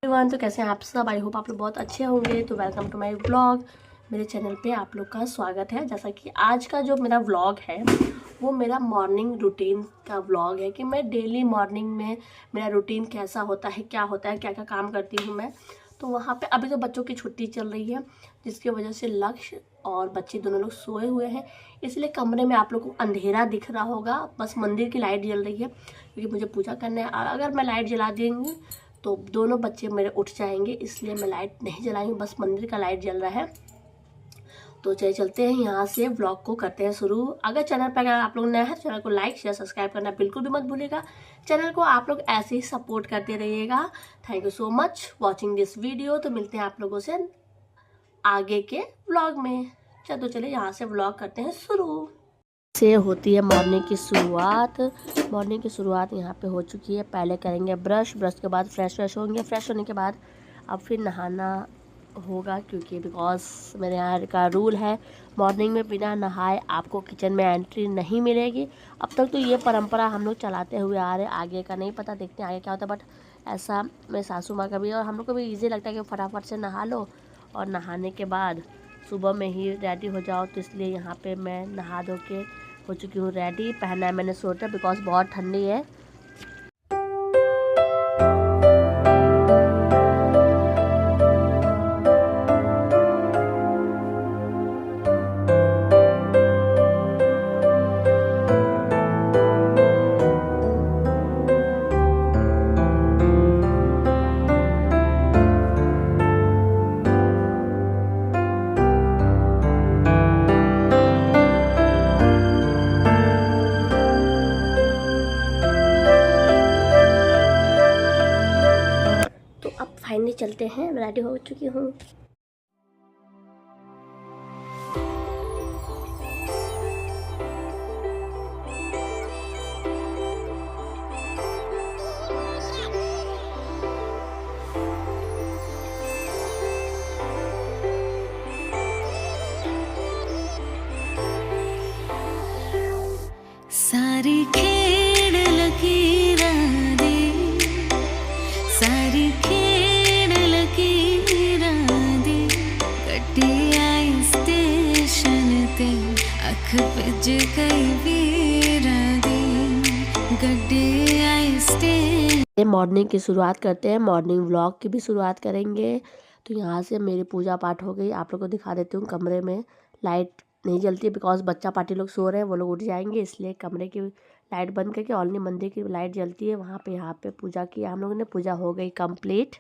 Everyone, तो कैसे हैं आप सब। आई होप आप लोग बहुत अच्छे होंगे। तो वेलकम टू माय व्लॉग। मेरे चैनल पे आप लोग का स्वागत है। जैसा कि आज का जो मेरा व्लॉग है वो मेरा मॉर्निंग रूटीन का व्लॉग है कि मैं डेली मॉर्निंग में मेरा रूटीन कैसा होता है, क्या होता है, क्या क्या काम करती हूँ मैं। तो वहाँ पे अभी तो बच्चों की छुट्टी चल रही है, जिसकी वजह से लक्ष्य और बच्चे दोनों लोग सोए हुए हैं, इसलिए कमरे में आप लोग को अंधेरा दिख रहा होगा। बस मंदिर की लाइट जल रही है क्योंकि मुझे पूजा करना है। अगर मैं लाइट जला देंगी तो दोनों बच्चे मेरे उठ जाएंगे, इसलिए मैं लाइट नहीं जलाई हूँ, बस मंदिर का लाइट जल रहा है। तो चलिए चलते हैं यहाँ से, व्लॉग को करते हैं शुरू। अगर चैनल पर अगर आप लोग नए हैं तो चैनल को लाइक शेयर सब्सक्राइब करना बिल्कुल भी मत भूलिएगा। चैनल को आप लोग ऐसे ही सपोर्ट करते रहिएगा। Thank you so much watching this video. तो मिलते हैं आप लोगों से आगे के व्लॉग में। चलो चलिए यहाँ से व्लॉग करते हैं शुरू। से होती है मॉर्निंग की शुरुआत। मॉर्निंग की शुरुआत यहाँ पे हो चुकी है। पहले करेंगे ब्रश के बाद फ्रेश होंगे। फ्रेश होने के बाद अब फिर नहाना होगा, क्योंकि बिकॉज मेरे यहाँ का रूल है मॉर्निंग में बिना नहाए आपको किचन में एंट्री नहीं मिलेगी। अब तक तो ये परंपरा हम लोग चलाते हुए आ रहे, आगे का नहीं पता, देखते हैं आगे क्या होता है। बट ऐसा मेरे सासू माँ का भी और हम लोग को भी ईजी लगता है कि फटाफट से नहा लो और नहाने के बाद सुबह में ही रेडी हो जाओ। तो इसलिए यहाँ पे मैं नहा धो के हो चुकी हूँ रेडी। पहना है मैंने स्वेटर बिकॉज बहुत ठंडी है। फाइनली चलते हैं, मैं रेडी हो चुकी हूँ। सारी खेड़ लकीरां दे, सारी खेड़ लकीरां दे, गड्डी आई स्टेशन ते अख विच गई वीरां दी, गड्डी आई स्टेशन। मॉर्निंग की शुरुआत करते हैं, मॉर्निंग व्लॉग की भी शुरुआत करेंगे। तो यहाँ से मेरी पूजा पाठ हो गई। आप लोग को दिखा देती हूँ। कमरे में लाइट नहीं जलती बिकॉज बच्चा पार्टी लोग सो रहे हैं, वो लोग उठ जाएंगे, इसलिए कमरे की लाइट बंद करके ओनली मंदिर की लाइट जलती है। वहाँ पे यहाँ पे पूजा किया हम लोगों ने, पूजा हो गई कंप्लीट।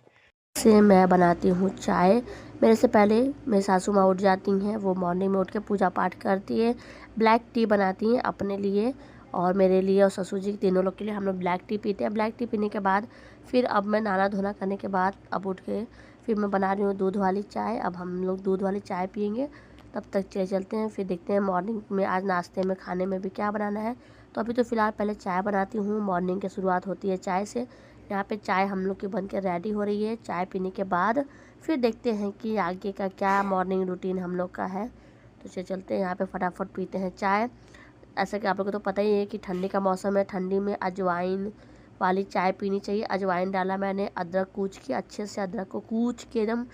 से मैं बनाती हूँ चाय। मेरे से पहले मेरी सासू माँ उठ जाती हैं, वो मॉर्निंग में उठ के पूजा पाठ करती है। ब्लैक टी बनाती हैं अपने लिए और मेरे लिए और ससुर जी तीनों लोग के लिए। हम लोग ब्लैक टी पीते हैं। ब्लैक टी पीने के बाद फिर अब मैं नहाना धोना करने के बाद अब उठ के फिर मैं बना रही हूँ दूध वाली चाय। अब हम लोग दूध वाली चाय पियेंगे। तब तक चले चलते हैं, फिर देखते हैं मॉर्निंग में आज नाश्ते में खाने में भी क्या बनाना है। तो अभी तो फ़िलहाल पहले चाय बनाती हूँ। मॉर्निंग की शुरुआत होती है चाय से। यहाँ पे चाय हम लोग की बन के रेडी हो रही है। चाय पीने के बाद फिर देखते हैं कि आगे का क्या मॉर्निंग रूटीन हम लोग का है। तो चले चलते हैं, यहाँ पे फटाफट पीते हैं चाय। ऐसा कि आप लोगों को तो पता ही है कि ठंडी का मौसम है, ठंडी में अजवाइन वाली चाय पीनी चाहिए। अजवाइन डाला मैंने, अदरक कूच के, अच्छे से अदरक को कूच के एकदम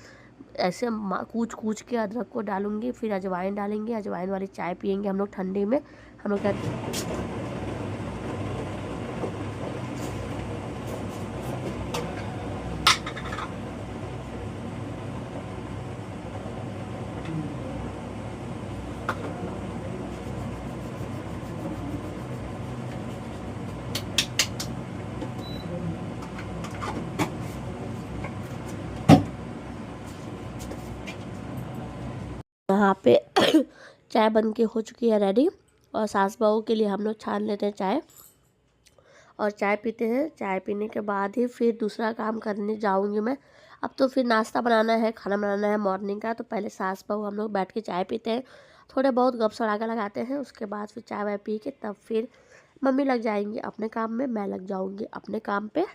ऐसे कूच के अदरक को डालूंगी, फिर अजवाइन डालेंगे। अजवाइन वाली चाय पियेंगे हम लोग ठंडी में। हम लोग यहाँ पे चाय बन के हो चुकी है रेडी। और सास बहू के लिए हम लोग छान लेते हैं चाय और चाय पीते हैं। चाय पीने के बाद ही फिर दूसरा काम करने जाऊंगी मैं। अब तो फिर नाश्ता बनाना है, खाना बनाना है मॉर्निंग का। तो पहले सास बहू हम लोग बैठ के चाय पीते हैं, थोड़े बहुत गप सड़ाका लगाते हैं। उसके बाद फिर चाय वाय पी के तब फिर मम्मी लग जाएंगी अपने काम में, मैं लग जाऊँगी अपने काम पे।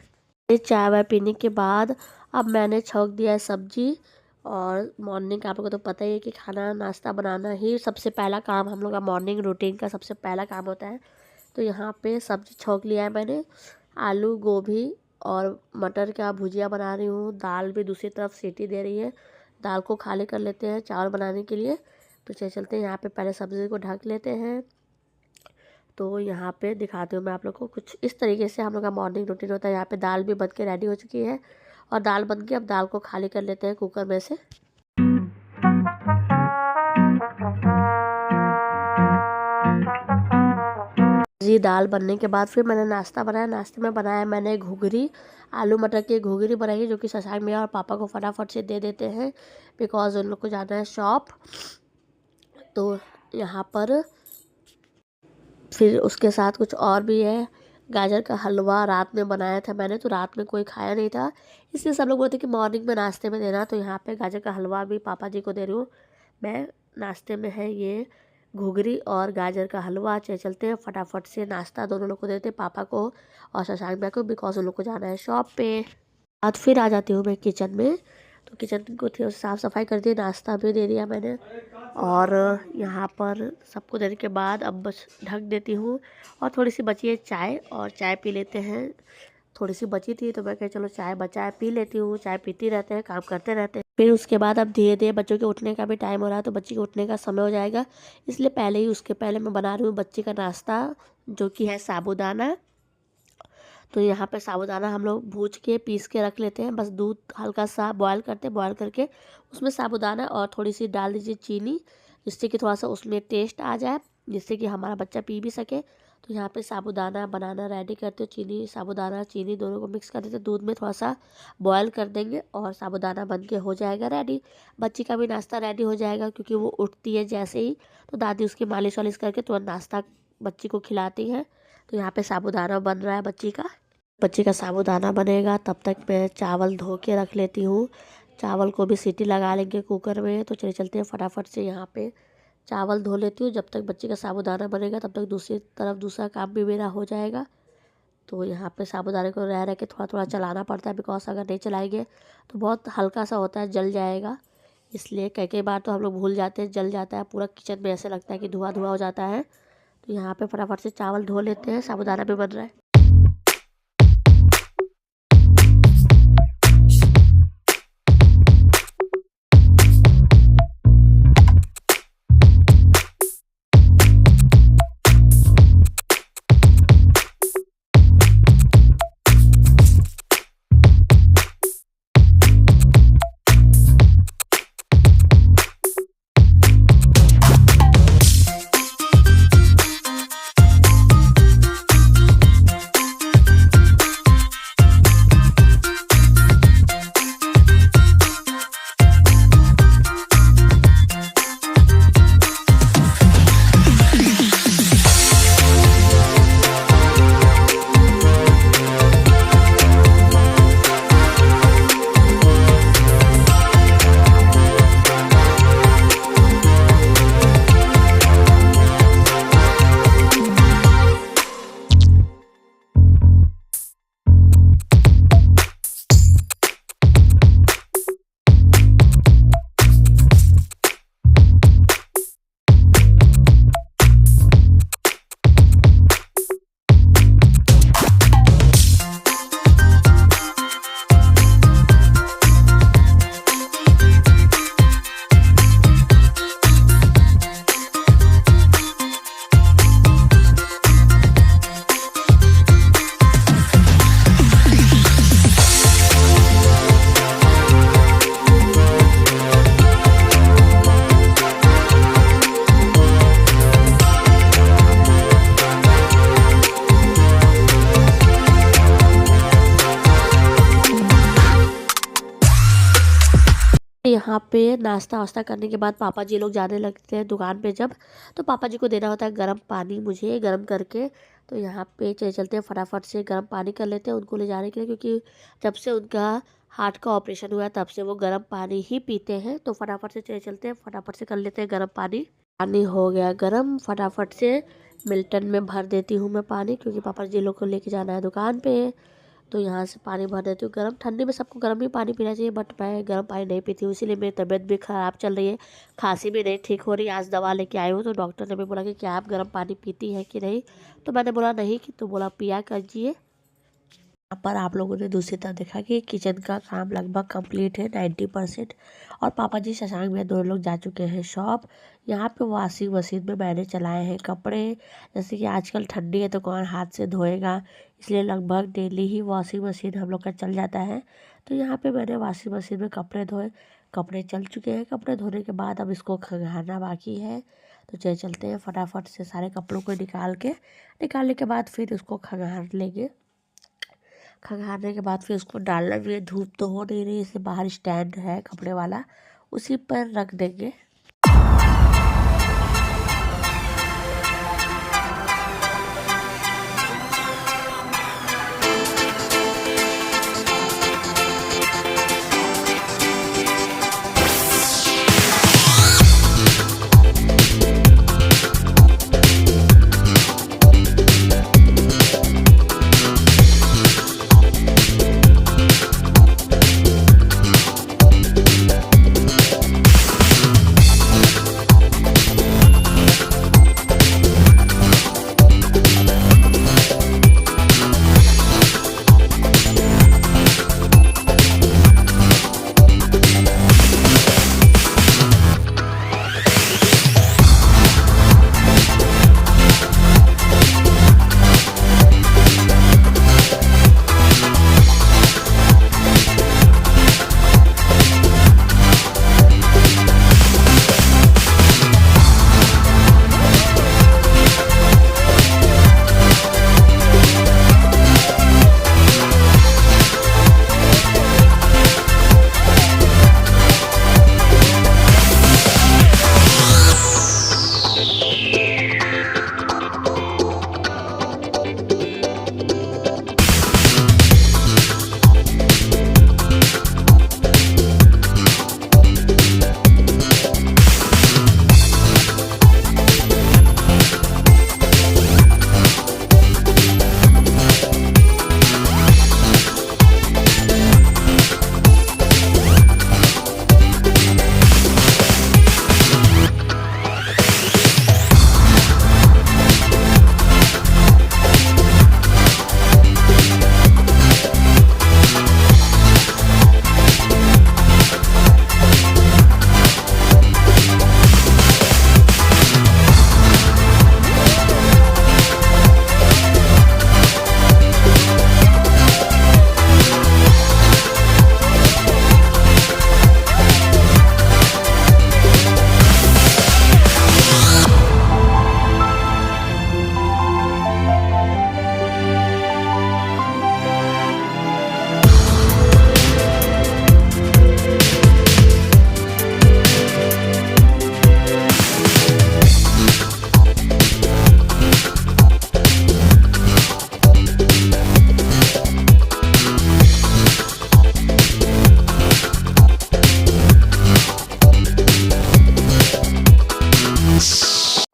चाय वाय पीने के बाद अब मैंने छौंक दिया है सब्जी। और मॉर्निंग का आप लोगों को तो पता ही है कि खाना नाश्ता बनाना ही सबसे पहला काम हम लोग का मॉर्निंग रूटीन का सबसे पहला काम होता है। तो यहाँ पे सब्जी छौंक लिया है मैंने, आलू गोभी और मटर का भुजिया बना रही हूँ। दाल भी दूसरी तरफ सीटी दे रही है। दाल को खाली कर लेते हैं चावल बनाने के लिए। तो चलते हैं यहाँ पे पहले सब्ज़ी को ढक लेते हैं। तो यहाँ पे दिखाती हूँ मैं आप लोग को, कुछ इस तरीके से हम लोग का मॉर्निंग रूटीन होता है। यहाँ पे दाल भी बन के रेडी हो चुकी है और दाल बन के अब दाल को खाली कर लेते हैं कुकर में से। जी दाल बनने के बाद फिर मैंने नाश्ता बनाया। नाश्ते में बनाया मैंने घुघरी, आलू मटर की घुघरी बनाई, जो कि शशांक भैया और पापा को फटाफट से दे देते हैं बिकॉज उन लोग को जाना है शॉप। तो यहाँ पर फिर उसके साथ कुछ और भी है। गाजर का हलवा रात में बनाया था मैंने, तो रात में कोई खाया नहीं था, इसलिए सब लोग बोलते कि मॉर्निंग में नाश्ते में देना। तो यहाँ पे गाजर का हलवा भी पापा जी को दे रही हूँ मैं। नाश्ते में है ये घुघरी और गाजर का हलवा। चलते हैं फटाफट से नाश्ता दोनों लोग को देते हैं, पापा को और शशांक भैया को, बिकॉज उन लोग को जाना है शॉप पे। बाद फिर आ जाती हूँ मैं किचन में। तो किचन को थोड़ी साफ़ सफाई कर दी, नाश्ता भी दे दिया मैंने और यहाँ पर सबको देने के बाद अब बस ढक देती हूँ। और थोड़ी सी बची है चाय, और चाय पी लेते हैं। थोड़ी सी बची थी तो मैं कहा चलो चाय बचा है पी लेती हूँ। चाय पीती रहते हैं, काम करते रहते हैं। फिर उसके बाद अब धीरे धीरे बच्चों के उठने का भी टाइम हो रहा है, तो बच्ची के उठने का समय हो जाएगा, इसलिए पहले ही उसके पहले मैं बना रही हूँ बच्ची का नाश्ता, जो कि है साबूदाना। तो यहाँ पे साबूदाना हम लोग भूज के पीस के रख लेते हैं। बस दूध हल्का सा बॉयल करके उसमें साबूदाना और थोड़ी सी डाल दीजिए चीनी, जिससे कि थोड़ा सा उसमें टेस्ट आ जाए, जिससे कि हमारा बच्चा पी भी सके। तो यहाँ पे साबूदाना बनाना रेडी करते हो, चीनी साबूदाना चीनी दोनों को मिक्स कर देते, दूध में थोड़ा सा बॉयल कर देंगे और साबूदाना बन के हो जाएगा रेडी। बच्ची का भी नाश्ता रेडी हो जाएगा, क्योंकि वो उठती है जैसे ही तो दादी उसकी मालिश वालिश करके तुरंत नाश्ता बच्ची को खिलाती है। तो यहाँ पे साबूदाना बन रहा है बच्ची का साबूदाना बनेगा, तब तक मैं चावल धो के रख लेती हूँ। चावल को भी सीटी लगा लेंगे कुकर में। तो चलते हैं फटाफट से यहाँ पे चावल धो लेती हूँ। जब तक बच्ची का साबूदाना बनेगा तब तक दूसरी तरफ दूसरा काम भी मेरा हो जाएगा। तो यहाँ पे साबूदाने को रह के थोड़ा थोड़ा चलाना पड़ता है, बिकॉज अगर नहीं चलाएंगे तो बहुत हल्का सा होता है, जल जाएगा। इसलिए कई बार तो हम लोग भूल जाते हैं, जल जाता है पूरा किचन में, ऐसे लगता है कि धुआं धुआं हो जाता है। तो यहाँ पे फटाफट से चावल धो लेते हैं, साबूदाना भी बन रहा है। यहाँ पे नाश्ता वास्ता करने के बाद पापा जी लोग जाने लगते हैं दुकान पे जब, तो पापा जी को देना होता है गर्म पानी मुझे गर्म करके। तो यहाँ पे चलते हैं फटाफट से गर्म पानी कर लेते हैं उनको ले जाने के लिए, क्योंकि जब से उनका हार्ट का ऑपरेशन हुआ है तब से वो गर्म पानी ही पीते हैं। तो फटाफट से चलते हैं, फटाफट से कर लेते हैं गर्म पानी। पानी हो गया गर्म, फटाफट से मिल्टन में भर देती हूँ मैं पानी, क्योंकि पापा जी लोग को लेके जाना है दुकान पे। तो यहाँ से पानी भर देती हूँ गर्म। ठंडी में सबको गर्म ही पानी पीना चाहिए, बट मैं गर्म पानी नहीं पीती हूँ, इसीलिए मेरी तबीयत भी ख़राब चल रही है, खांसी भी नहीं ठीक हो रही। आज दवा लेके आई हूँ तो डॉक्टर ने भी बोला कि क्या आप गर्म पानी पीती हैं कि नहीं, तो मैंने बोला नहीं, कि तो बोला पिया कीजिए। यहाँ पर आप लोगों ने दूसरी तरफ देखा कि किचन का काम लगभग कंप्लीट है 90%। और पापा जी शशांक भैया दोनों लोग जा चुके हैं शॉप। यहाँ पे वॉशिंग मशीन में मैंने चलाए हैं कपड़े। जैसे कि आजकल ठंडी है तो कौन हाथ से धोएगा, इसलिए लगभग डेली ही वॉशिंग मशीन हम लोग का चल जाता है। तो यहाँ पे मैंने वॉशिंग मशीन में कपड़े धोए, कपड़े चल चुके हैं। कपड़े धोने के बाद अब इसको खंगालना बाकी है। तो चलते हैं फटाफट से सारे कपड़ों को निकालने के बाद फिर उसको खंगाल लेंगे। खंगालने के बाद फिर उसको डालना भी है। धूप तो हो नहीं रही, इससे बाहर स्टैंड है कपड़े वाला, उसी पर रख देंगे।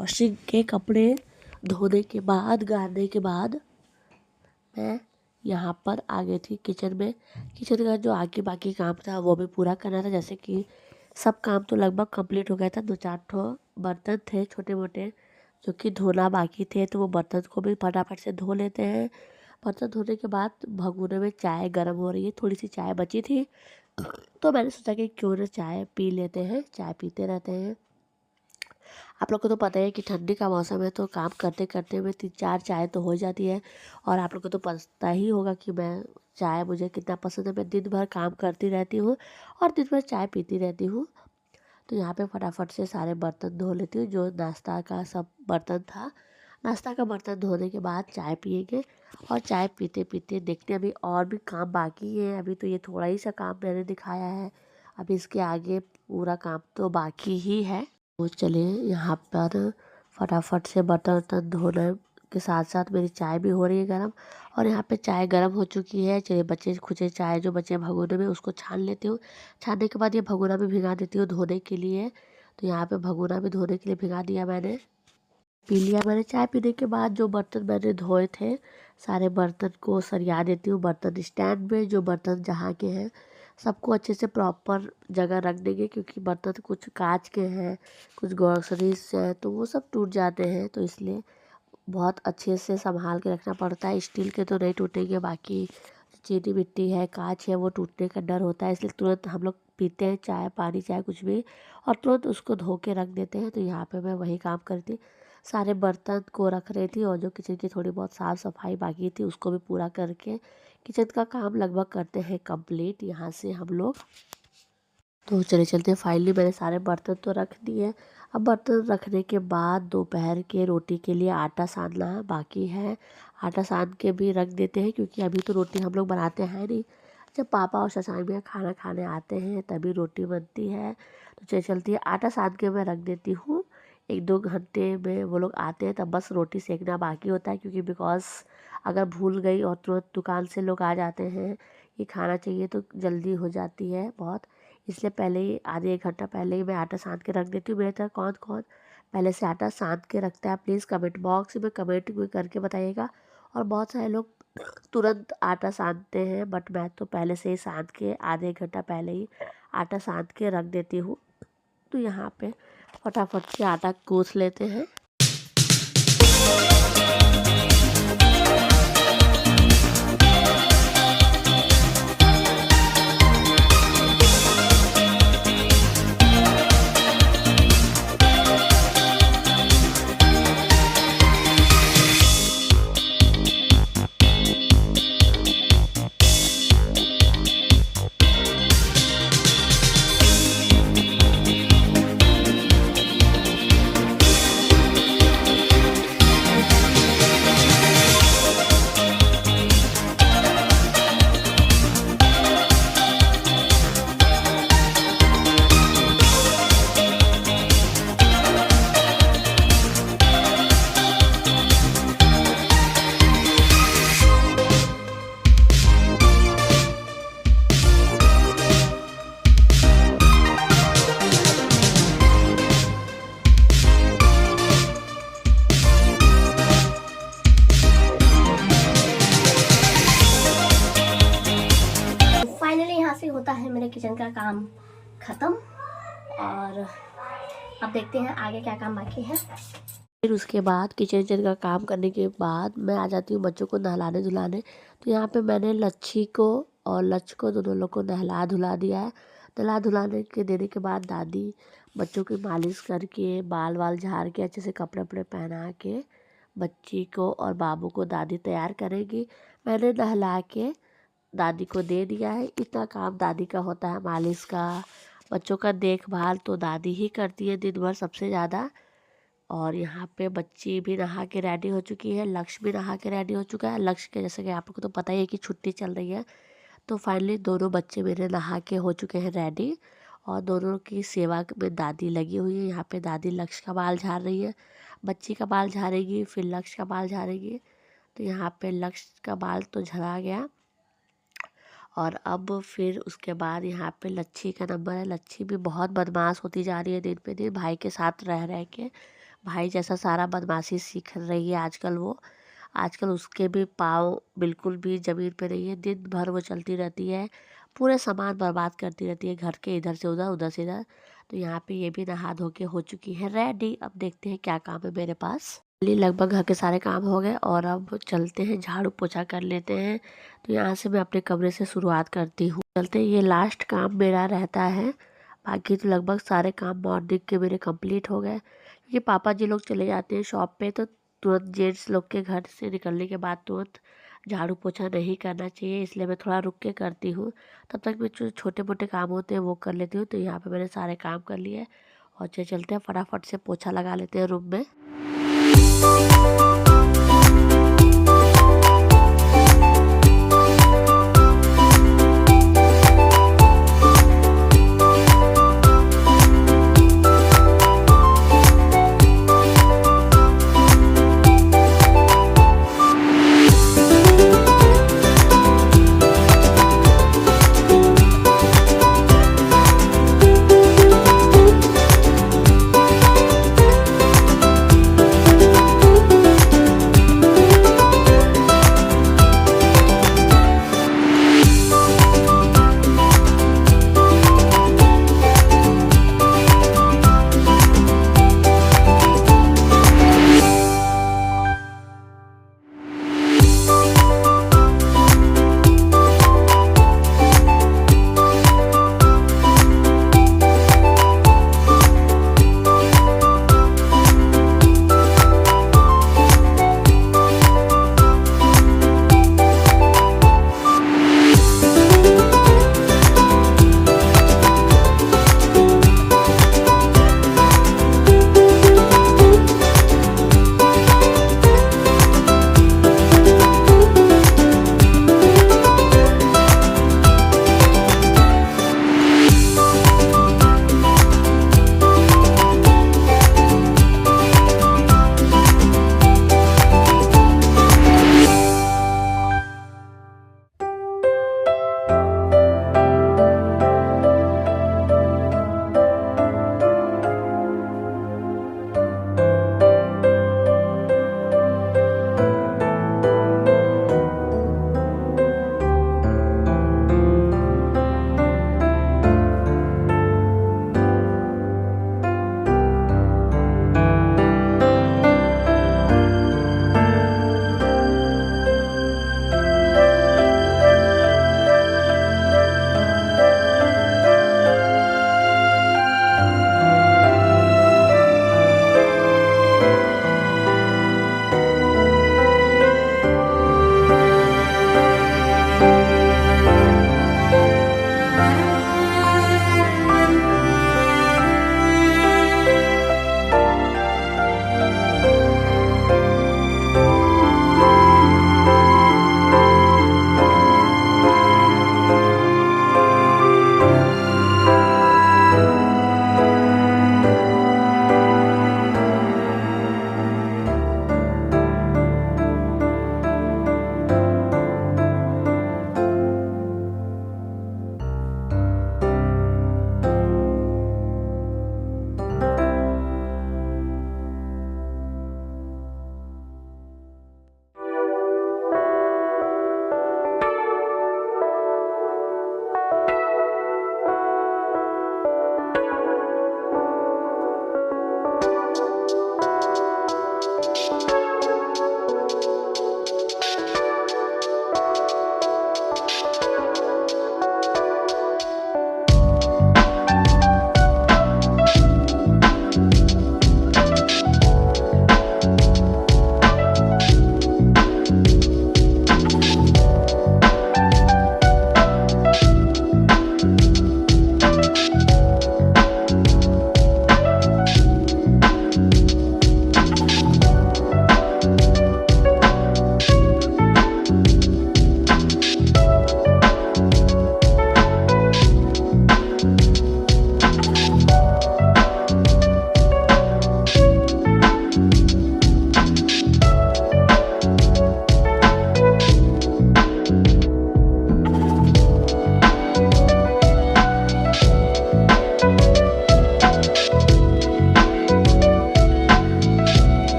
वॉशिंग के कपड़े धोने के बाद गाड़ने के बाद मैं यहाँ पर आ गई थी किचन में। किचन का जो आगे बाकी काम था वो भी पूरा करना था। जैसे कि सब काम तो लगभग कंप्लीट हो गया था। 2-4 ठो बर्तन थे छोटे मोटे जो कि धोना बाकी थे, तो वो बर्तन को भी फटाफट से धो लेते हैं। बर्तन धोने के बाद भगोने में चाय गर्म हो रही है, थोड़ी सी चाय बची थी तो मैंने सोचा कि क्यों ना चाय पी लेते हैं, चाय पीते रहते हैं। आप लोग को तो पता है कि ठंडी का मौसम है तो काम करते करते में 3-4 चाय तो हो जाती है। और आप लोग को तो पता ही होगा कि मैं चाय मुझे कितना पसंद है। मैं दिन भर काम करती रहती हूँ और दिन भर चाय पीती रहती हूँ। तो यहाँ पे फटाफट से सारे बर्तन धो लेती हूँ, जो नाश्ता का सब बर्तन था। नाश्ता का बर्तन धोने के बाद चाय पिएंगे और चाय पीते पीते देखते अभी और भी काम बाकी है। अभी तो ये थोड़ा ही सा काम मैंने दिखाया है, अभी इसके आगे पूरा काम तो बाकी ही है। तो चलिए यहाँ पर फटाफट से बर्तन वर्तन धोने के साथ साथ मेरी चाय भी हो रही है गर्म। और यहाँ पे चाय गर्म हो चुकी है। चलिए बचे खुचे चाय जो बचे भगोने में उसको छान लेती हूँ। छानने के बाद ये भगोना भी भिगा देती हूँ धोने के लिए। तो यहाँ पे भगोना भी धोने के लिए भिगा दिया मैंने, पी लिया मैंने। चाय पीने के बाद जो बर्तन मैंने धोए थे सारे बर्तन को सरिया देती हूँ बर्तन स्टैंड में। जो बर्तन जहाँ के हैं सबको अच्छे से प्रॉपर जगह रख देंगे, क्योंकि बर्तन कुछ कांच के हैं कुछ ग्रॉसरीज से हैं तो वो सब टूट जाते हैं, तो इसलिए बहुत अच्छे से संभाल के रखना पड़ता है। स्टील के तो नहीं टूटेंगे, बाकी चीनी मिट्टी है, कांच है, वो टूटने का डर होता है, इसलिए तुरंत हम लोग पीते हैं चाय, पानी, चाहे कुछ भी, और तुरंत उसको धो के रख देते हैं। तो यहाँ पे मैं वही काम करती, सारे बर्तन को रख रही थी और जो किचन की थोड़ी बहुत साफ़ सफाई बाकी थी उसको भी पूरा करके किचन का काम लगभग करते हैं कंप्लीट यहाँ से हम लोग। तो चले चलते फाइनली मैंने सारे बर्तन तो रख दिए। अब बर्तन रखने के बाद दोपहर के रोटी के लिए आटा सानना बाकी है, आटा सान के भी रख देते हैं क्योंकि अभी तो रोटी हम लोग बनाते हैं नहीं, जब पापा और शशांक भैया खाना खाने आते हैं तभी रोटी बनती है। तो चले चलती है आटा सान के मैं रख देती हूँ, 1-2 घंटे में वो लोग आते हैं तब बस रोटी सेकना बाकी होता है, क्योंकि बिकॉज़ अगर भूल गई और तुरंत दुकान से लोग आ जाते हैं ये खाना चाहिए तो जल्दी हो जाती है बहुत, इसलिए पहले ही आधे 1 घंटा पहले ही मैं आटा सान के रख देती हूँ। मेरे तरह कौन कौन पहले से आटा सान के रखता है प्लीज़ कमेंट बॉक्स में कमेंट में करके बताइएगा। और बहुत सारे लोग तुरंत आटा सानते हैं, बट मैं तो पहले से ही सान के आधे 1 घंटा पहले ही आटा सान के रख देती हूँ। तो यहाँ पे फटाफट से आटा गूँथ लेते हैं। होता है मेरे किचन का काम ख़त्म, और अब देखते हैं आगे क्या काम बाकी है। फिर उसके बाद किचन का काम करने के बाद मैं आ जाती हूँ बच्चों को नहलाने धुलाने। तो यहाँ पे मैंने लच्छी को और लच्छ को दोनों लोग को नहला धुला दिया है। नहला धुलाने के देने के बाद दादी बच्चों की मालिश करके बाल वाल झाड़ के अच्छे से कपड़े वपड़े पहना के बच्ची को और बाबू को दादी तैयार करेगी। मैंने नहला के दादी को दे दिया है। इतना काम दादी का होता है, मालिश का, बच्चों का देखभाल तो दादी ही करती है दिन भर सबसे ज़्यादा। और यहाँ पे बच्ची भी नहा के रेडी हो चुकी है, लक्ष्य भी नहा के रेडी हो चुका है। लक्ष्य के जैसे कि आप लोग को तो पता ही है कि छुट्टी चल रही है, तो फाइनली दोनों बच्चे मेरे नहा के हो चुके हैं रेडी, और दोनों की सेवा में दादी लगी हुई है। यहाँ पे दादी लक्ष्य का बाल झाड़ रही है, बच्ची का बाल झाड़ेगी, फिर लक्ष्य का बाल झाड़ेगी। तो यहाँ पे लक्ष्य का बाल तो झड़ा गया, और अब फिर उसके बाद यहाँ पे लच्छी का नंबर है। लच्छी भी बहुत बदमाश होती जा रही है दिन पे दिन, भाई के साथ रह रह के भाई जैसा सारा बदमाशी सीख रही है आजकल वो। आजकल उसके भी पाँव बिल्कुल भी ज़मीन पे नहीं है, दिन भर वो चलती रहती है, पूरे सामान बर्बाद करती रहती है घर के, इधर से उधर उधर से इधर। तो यहाँ पे ये भी नहा धो के हो चुकी है रेडी। अब देखते हैं क्या काम है मेरे पास। लगभग घर के सारे काम हो गए और अब चलते हैं झाड़ू पोछा कर लेते हैं। तो यहाँ से मैं अपने कमरे से शुरुआत करती हूँ। चलते ये लास्ट काम मेरा रहता है, बाकी तो लगभग सारे काम मॉर्निंग के मेरे कंप्लीट हो गए, क्योंकि पापा जी लोग चले जाते हैं शॉप पे, तो तुरंत जेंट्स लोग के घर से निकलने के बाद तुरंत झाड़ू पोछा नहीं करना चाहिए, इसलिए मैं थोड़ा रुक के करती हूँ। तब तक मैं जो छोटे मोटे काम होते हैं वो कर लेती हूँ। तो यहाँ पे मैंने सारे काम कर लिए और चलते हैं फटाफट से पोछा लगा लेते हैं रूम में।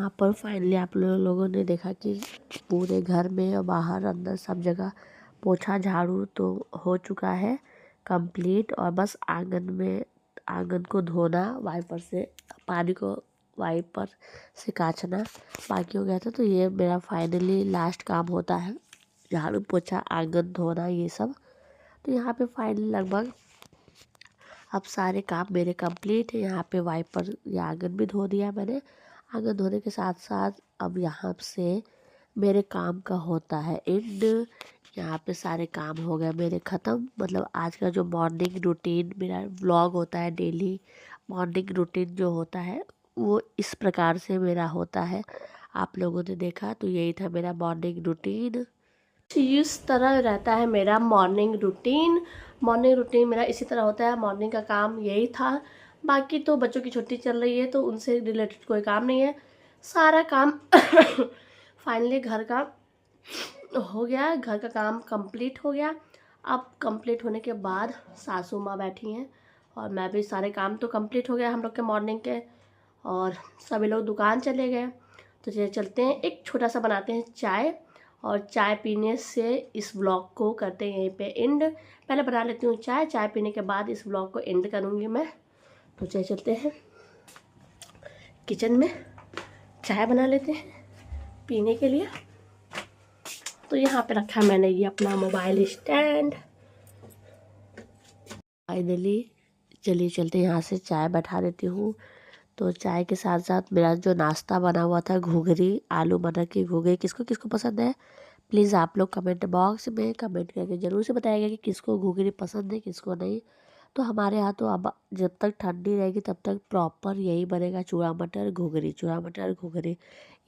यहाँ पर फाइनली आप लोगों ने देखा कि पूरे घर में और बाहर अंदर सब जगह पोछा झाड़ू तो हो चुका है कंप्लीट। और बस आंगन को धोना, वाइपर से पानी को वाइपर से काछना बाकी हो गया था। तो ये मेरा फाइनली लास्ट काम होता है, झाड़ू पोछा आंगन धोना ये सब। तो यहाँ पे फाइनली लगभग अब सारे काम मेरे कंप्लीट है। यहाँ पे वाइपर या आंगन भी धो दिया मैंने। आंगन धोने के साथ साथ अब यहाँ से मेरे काम का होता है एंड। यहाँ पे सारे काम हो गए मेरे ख़त्म। मतलब आज का जो मॉर्निंग रूटीन मेरा व्लॉग होता है, डेली मॉर्निंग रूटीन जो होता है वो इस प्रकार से मेरा होता है। आप लोगों ने देखा तो यही था मेरा मॉर्निंग रूटीन। इस तरह रहता है मेरा मॉर्निंग रूटीन। मॉर्निंग रूटीन मेरा इसी तरह होता है। मॉर्निंग का काम यही था। बाकी तो बच्चों की छुट्टी चल रही है तो उनसे रिलेटेड कोई काम नहीं है। सारा काम फाइनली घर का हो गया, घर का काम कंप्लीट हो गया। अब कंप्लीट होने के बाद सासू माँ बैठी हैं और मैं भी, सारे काम तो कंप्लीट हो गया हम लोग के मॉर्निंग के। और सभी लोग दुकान चले गए। तो चलते हैं, एक छोटा सा बनाते हैं चाय, और चाय पीने से इस व्लॉग को करते हैं यहीं पे एंड। पहले बना लेती हूँ चाय, चाय पीने के बाद इस व्लॉग को एंड करूँगी मैं। तो चलते हैं किचन में, चाय बना लेते हैं पीने के लिए। तो यहाँ पे रखा मैंने ये अपना मोबाइल स्टैंड। फाइनली चलिए चलते यहाँ से चाय बैठा देती हूँ। तो चाय के साथ साथ मेरा जो नाश्ता बना हुआ था घुघरी, आलू मटर की घुघरी, किसको किसको पसंद है प्लीज़ आप लोग कमेंट बॉक्स में कमेंट करके ज़रूर से बताइएगा कि किसको घुघरी पसंद है किसको नहीं। तो हमारे यहाँ तो अब जब तक ठंडी रहेगी तब तक प्रॉपर यही बनेगा, चूड़ा मटर घुघरी, चूड़ा मटर घुघरी।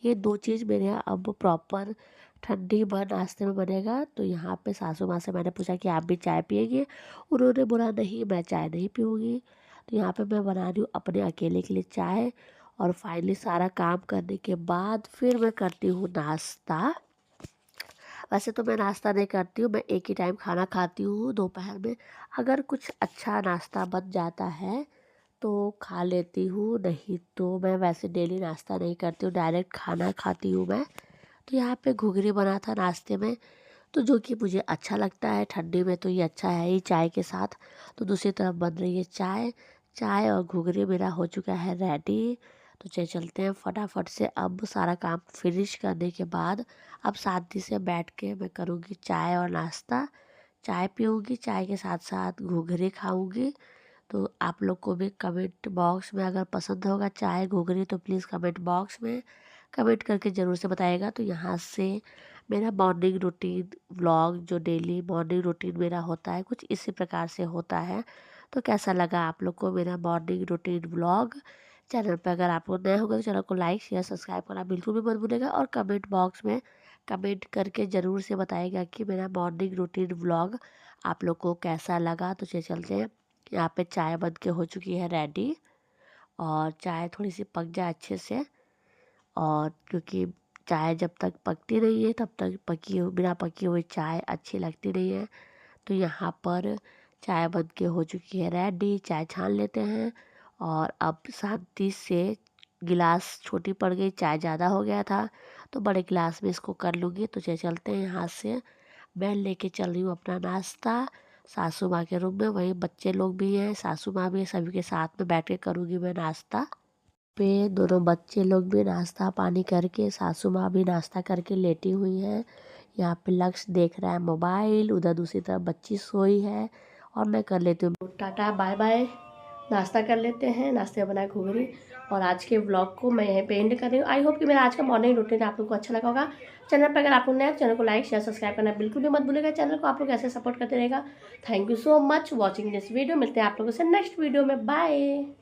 ये दो चीज़ मेरे यहाँ अब प्रॉपर ठंडी भर नाश्ते में बनेगा। तो यहाँ पे सासू माँ से मैंने पूछा कि आप भी चाय पिएंगे, उन्होंने बोला नहीं मैं चाय नहीं पीऊँगी। तो यहाँ पे मैं बना रही हूँ अपने अकेले के लिए चाय। और फाइनली सारा काम करने के बाद फिर मैं करती हूँ नाश्ता। वैसे तो मैं नाश्ता नहीं करती हूँ, मैं एक ही टाइम खाना खाती हूँ दोपहर में। अगर कुछ अच्छा नाश्ता बन जाता है तो खा लेती हूँ, नहीं तो मैं वैसे डेली नाश्ता नहीं करती हूँ, डायरेक्ट खाना खाती हूँ मैं। तो यहाँ पे घुघरी बना था नाश्ते में, तो जो कि मुझे अच्छा लगता है ठंडी में, तो ये अच्छा है ही चाय के साथ। तो दूसरी तरफ बन रही है चाय, चाय और घुघरी मेरा हो चुका है रेडी। तो चलते हैं फटाफट से। अब सारा काम फिनिश करने के बाद अब शांति से बैठ के मैं करूँगी चाय और नाश्ता। चाय पीऊँगी, चाय के साथ साथ घुघरी खाऊँगी। तो आप लोग को भी कमेंट बॉक्स में अगर पसंद होगा चाय घुघरी तो प्लीज़ कमेंट बॉक्स में कमेंट करके ज़रूर से बताइएगा। तो यहाँ से मेरा मॉर्निंग रूटीन व्लॉग, जो डेली मॉर्निंग रूटीन मेरा होता है कुछ इसी प्रकार से होता है। तो कैसा लगा आप लोग को मेरा मॉर्निंग रूटीन व्लॉग। चैनल पर अगर आप लोग नए होंगे तो चैनल को लाइक शेयर सब्सक्राइब करना बिल्कुल भी मत भूलिएगा। और कमेंट बॉक्स में कमेंट करके ज़रूर से बताइएगा कि मेरा मॉर्निंग रूटीन व्लॉग आप लोग को कैसा लगा। तो चलते हैं, यहाँ पे चाय बन के हो चुकी है रेडी। और चाय थोड़ी सी पक जाए अच्छे से, और क्योंकि चाय जब तक पकती नहीं है तब तक बिना पकी हुई चाय अच्छी लगती नहीं है। तो यहाँ पर चाय बन के हो चुकी है रेडी, चाय छान लेते हैं। और अब शांति से, गिलास छोटी पड़ गई, चाय ज़्यादा हो गया था तो बड़े गिलास में इसको कर लूँगी। तो चलते हैं यहाँ से, मैं लेके चल रही हूँ अपना नाश्ता सासू माँ के रूम में। वहीं बच्चे लोग भी हैं, सासू माँ भी है, सभी के साथ में बैठ के करूँगी मैं नाश्ता। पे दोनों बच्चे लोग भी नाश्ता पानी करके, सासू माँ भी नाश्ता करके लेटी हुई हैं। यहाँ पे लक्ष्य देख रहा है मोबाइल, उधर दूसरी तरफ बच्ची सोई है। और मैं कर लेती हूँ टाटा बाय बाय। नाश्ता कर लेते हैं, नाश्ते में बनाए घुघरी। और आज के व्लॉग को मैं यहीं पे एंड कर रही हूँ। आई होप कि मेरा आज का मॉर्निंग रूटीन आप लोग को अच्छा लगा होगा। चैनल पर अगर आप लोग नए चैनल को लाइक शेयर सब्सक्राइब करना बिल्कुल भी मत भूलिएगा। चैनल को आप लोग ऐसे सपोर्ट करते रहेगा। Thank you so much watching this video. मिलते हैं आप लोगों से नेक्स्ट वीडियो में, बाय।